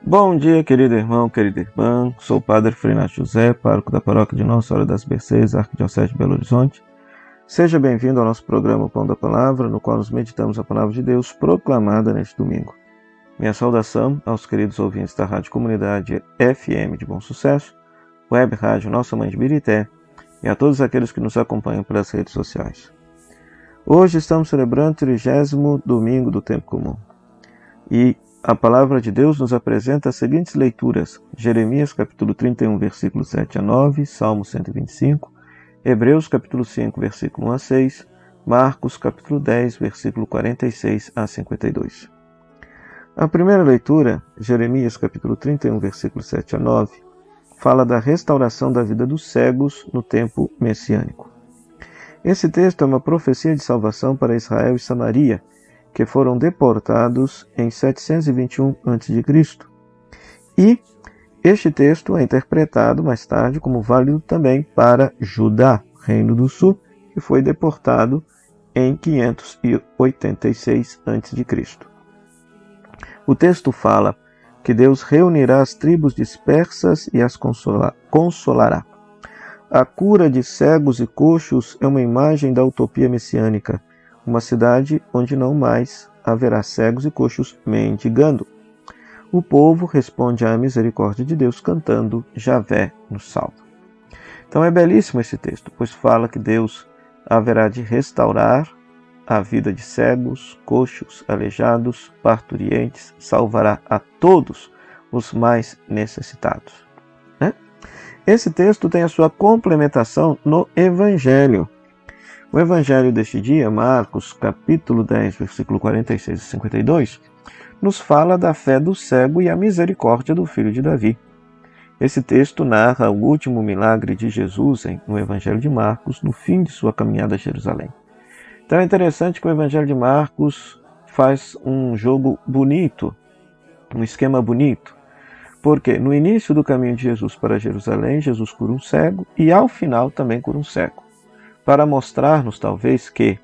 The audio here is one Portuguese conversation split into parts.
Bom dia, querido irmão, querida irmã. Sou o Padre Frinato José, pároco da paróquia de Nossa Senhora das Mercês, Arquidiocese de Belo Horizonte. Seja bem-vindo ao nosso programa Pão da Palavra, no qual nos meditamos a Palavra de Deus proclamada neste domingo. Minha saudação aos queridos ouvintes da Rádio Comunidade FM de Bom Sucesso, Web Rádio Nossa Mãe de Birité e a todos aqueles que nos acompanham pelas redes sociais. Hoje estamos celebrando o 30º domingo do Tempo Comum. E a Palavra de Deus nos apresenta as seguintes leituras: Jeremias capítulo 31, versículos 7 a 9, Salmo 125, Hebreus capítulo 5, versículo 1 a 6, Marcos capítulo 10, versículo 46 a 52. A primeira leitura, Jeremias capítulo 31, versículo 7 a 9, fala da restauração da vida dos cegos no tempo messiânico. Esse texto é uma profecia de salvação para Israel e Samaria, que foram deportados em 721 a.C. E este texto é interpretado mais tarde como válido também para Judá, Reino do Sul, que foi deportado em 586 a.C. O texto fala que Deus reunirá as tribos dispersas e as consolará. A cura de cegos e coxos é uma imagem da utopia messiânica, uma cidade onde não mais haverá cegos e coxos mendigando. O povo responde à misericórdia de Deus cantando Javé nos salva. Então é belíssimo esse texto, pois fala que Deus haverá de restaurar a vida de cegos, coxos, aleijados, parturientes, salvará a todos os mais necessitados. Esse texto tem a sua complementação no Evangelho. O Evangelho deste dia, Marcos, capítulo 10, versículo 46 e 52, nos fala da fé do cego e a misericórdia do filho de Davi. Esse texto narra o último milagre de Jesus no Evangelho de Marcos, no fim de sua caminhada a Jerusalém. Então é interessante que o Evangelho de Marcos faz um jogo bonito, um esquema bonito, porque no início do caminho de Jesus para Jerusalém, Jesus cura um cego e ao final também cura um cego, para mostrar-nos, talvez, que,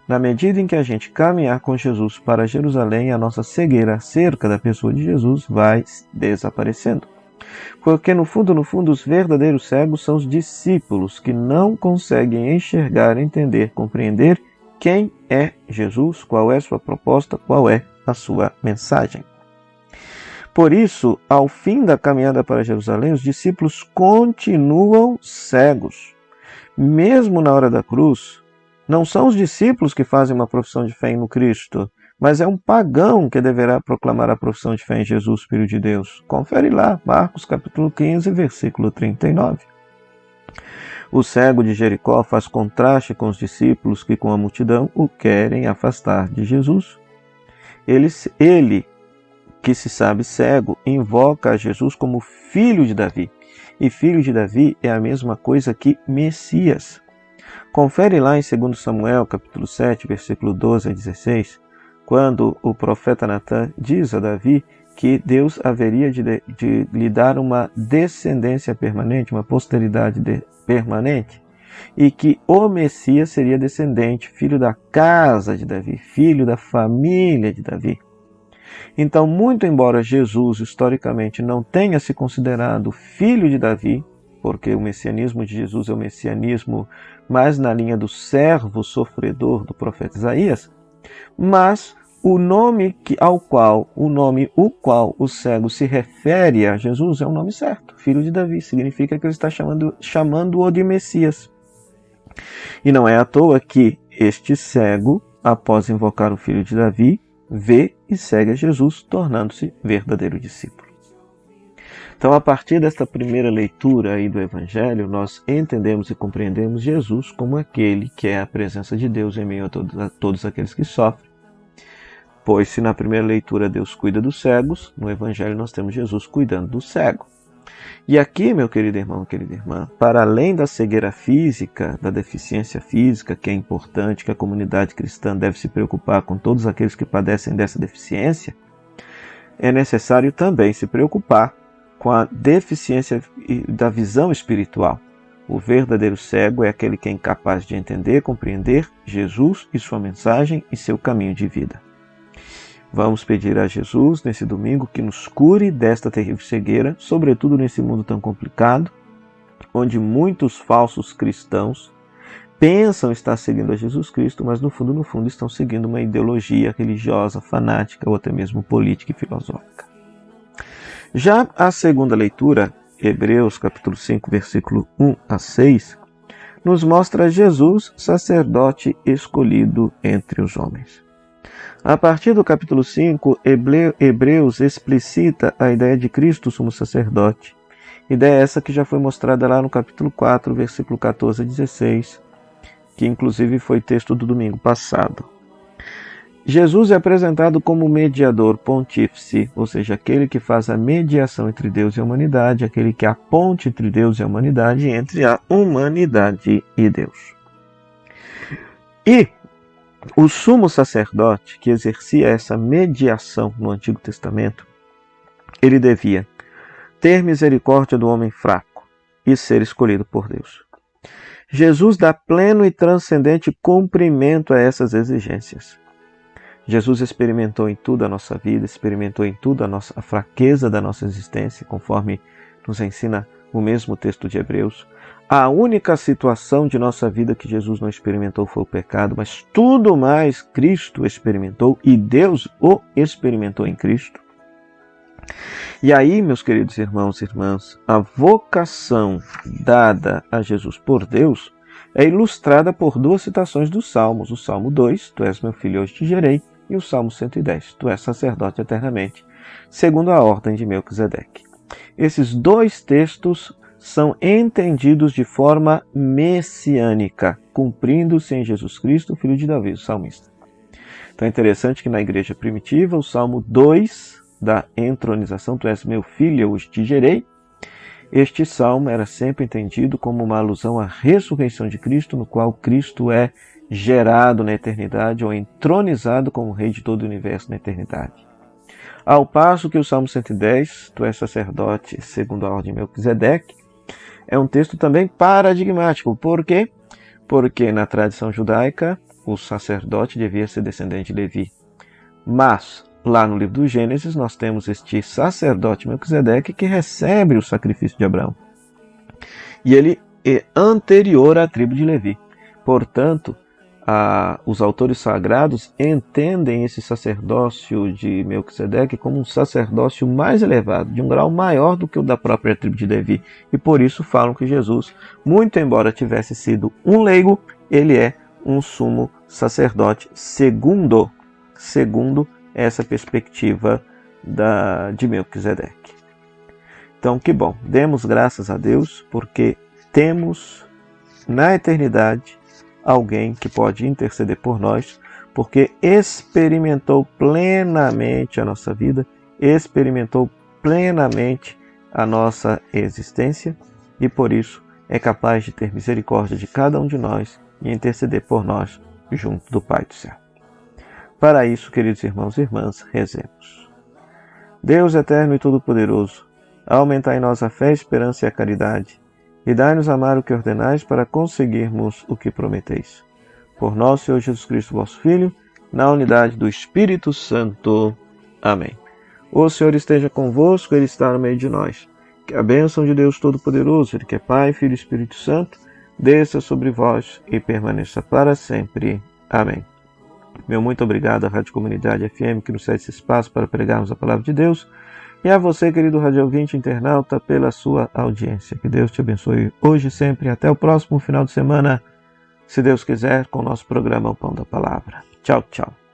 na medida em que a gente caminhar com Jesus para Jerusalém, a nossa cegueira acerca da pessoa de Jesus vai desaparecendo. Porque, no fundo, os verdadeiros cegos são os discípulos que não conseguem enxergar, entender, compreender quem é Jesus, qual é sua proposta, qual é a sua mensagem. Por isso, ao fim da caminhada para Jerusalém, os discípulos continuam cegos. Mesmo na hora da cruz, não são os discípulos que fazem uma profissão de fé no Cristo, mas é um pagão que deverá proclamar a profissão de fé em Jesus, Filho de Deus. Confere lá, Marcos capítulo 15, versículo 39. O cego de Jericó faz contraste com os discípulos que com a multidão o querem afastar de Jesus. Ele, que se sabe cego, invoca a Jesus como filho de Davi. E filho de Davi é a mesma coisa que Messias. Confere lá em 2 Samuel, capítulo 7, versículo 12 a 16, quando o profeta Natã diz a Davi que Deus haveria de lhe dar uma descendência permanente, uma posteridade permanente, e que o Messias seria descendente, filho da casa de Davi, filho da família de Davi. Então, muito embora Jesus, historicamente, não tenha se considerado filho de Davi, porque o messianismo de Jesus é o messianismo mais na linha do servo sofredor do profeta Isaías, mas o nome o qual o cego se refere a Jesus é o nome certo, filho de Davi, significa que ele está chamando-o de Messias. E não é à toa que este cego, após invocar o filho de Davi, vê e segue a Jesus, tornando-se verdadeiro discípulo. Então, a partir desta primeira leitura aí do Evangelho, nós entendemos e compreendemos Jesus como aquele que é a presença de Deus em meio a todos aqueles que sofrem. Pois se na primeira leitura Deus cuida dos cegos, no Evangelho nós temos Jesus cuidando do cego. E aqui, meu querido irmão, querida irmã, para além da cegueira física, da deficiência física, que é importante, que a comunidade cristã deve se preocupar com todos aqueles que padecem dessa deficiência, é necessário também se preocupar com a deficiência da visão espiritual. O verdadeiro cego é aquele que é incapaz de entender, compreender Jesus e sua mensagem e seu caminho de vida. Vamos pedir a Jesus, nesse domingo, que nos cure desta terrível cegueira, sobretudo nesse mundo tão complicado, onde muitos falsos cristãos pensam estar seguindo a Jesus Cristo, mas no fundo estão seguindo uma ideologia religiosa, fanática ou até mesmo política e filosófica. Já a segunda leitura, Hebreus capítulo 5, versículo 1 a 6, nos mostra Jesus, sacerdote escolhido entre os homens. A partir do capítulo 5, Hebreus explicita a ideia de Cristo sumo sacerdote. Ideia essa que já foi mostrada lá no capítulo 4, versículo 14 a 16, que inclusive foi texto do domingo passado. Jesus é apresentado como mediador pontífice, ou seja, aquele que faz a mediação entre Deus e a humanidade, aquele que é a ponte entre Deus e a humanidade, entre a humanidade e Deus. E o sumo sacerdote que exercia essa mediação no Antigo Testamento, ele devia ter misericórdia do homem fraco e ser escolhido por Deus. Jesus dá pleno e transcendente cumprimento a essas exigências. Jesus experimentou em tudo a nossa vida, experimentou em tudo a fraqueza da nossa existência, conforme nos ensina o mesmo texto de Hebreus. A única situação de nossa vida que Jesus não experimentou foi o pecado, mas tudo mais Cristo experimentou e Deus o experimentou em Cristo. E aí, meus queridos irmãos e irmãs, a vocação dada a Jesus por Deus é ilustrada por duas citações dos Salmos. O Salmo 2, Tu és meu filho, hoje te gerei, e o Salmo 110, Tu és sacerdote eternamente, segundo a ordem de Melquisedeque. Esses dois textos são entendidos de forma messiânica, cumprindo-se em Jesus Cristo, filho de Davi, o salmista. Então é interessante que na igreja primitiva, o Salmo 2, da entronização, Tu és meu filho, eu hoje te gerei, este salmo era sempre entendido como uma alusão à ressurreição de Cristo, no qual Cristo é gerado na eternidade ou entronizado como rei de todo o universo na eternidade. Ao passo que o Salmo 110, Tu és sacerdote segundo a ordem de Melquisedeque, é um texto também paradigmático. Por quê? Porque na tradição judaica, o sacerdote devia ser descendente de Levi. Mas, lá no livro do Gênesis, nós temos este sacerdote Melquisedeque que recebe o sacrifício de Abraão. E ele é anterior à tribo de Levi. Portanto, os autores sagrados entendem esse sacerdócio de Melquisedeque como um sacerdócio mais elevado, de um grau maior do que o da própria tribo de Levi. E por isso falam que Jesus, muito embora tivesse sido um leigo, ele é um sumo sacerdote segundo essa perspectiva de Melquisedeque. Então, que bom, demos graças a Deus, porque temos na eternidade alguém que pode interceder por nós, porque experimentou plenamente a nossa vida, experimentou plenamente a nossa existência e por isso é capaz de ter misericórdia de cada um de nós e interceder por nós junto do Pai do céu. Para isso, queridos irmãos e irmãs, rezemos. Deus eterno e todo-poderoso, aumentai em nós a fé, a esperança e a caridade, e dai-nos amar o que ordenais para conseguirmos o que prometeis. Por nosso Senhor Jesus Cristo, vosso Filho, na unidade do Espírito Santo. Amém. O Senhor esteja convosco, Ele está no meio de nós. Que a bênção de Deus Todo-Poderoso, Ele que é Pai, Filho e Espírito Santo, desça sobre vós e permaneça para sempre. Amém. Meu muito obrigado à Rádio Comunidade FM que nos cede esse espaço para pregarmos a Palavra de Deus. E a você, querido rádio ouvinte internauta, pela sua audiência. Que Deus te abençoe hoje e sempre. Até o próximo final de semana, se Deus quiser, com o nosso programa O Pão da Palavra. Tchau, tchau.